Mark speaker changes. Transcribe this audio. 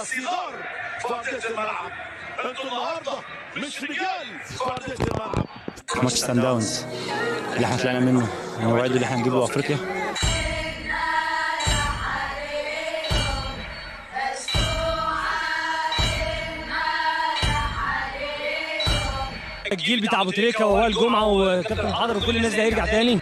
Speaker 1: صغار في ارضيه الملعب. انتوا النهارده مش رجال في ارضيه الملعب.
Speaker 2: ماتش سان داونز اللي احنا طلعنا منه نوعده اللي احنا نجيب له افريقيا.
Speaker 3: الجيل بتاع ابو تريكه ووائل جمعه وكابتن حضر وكل الناس ده هيرجع تاني.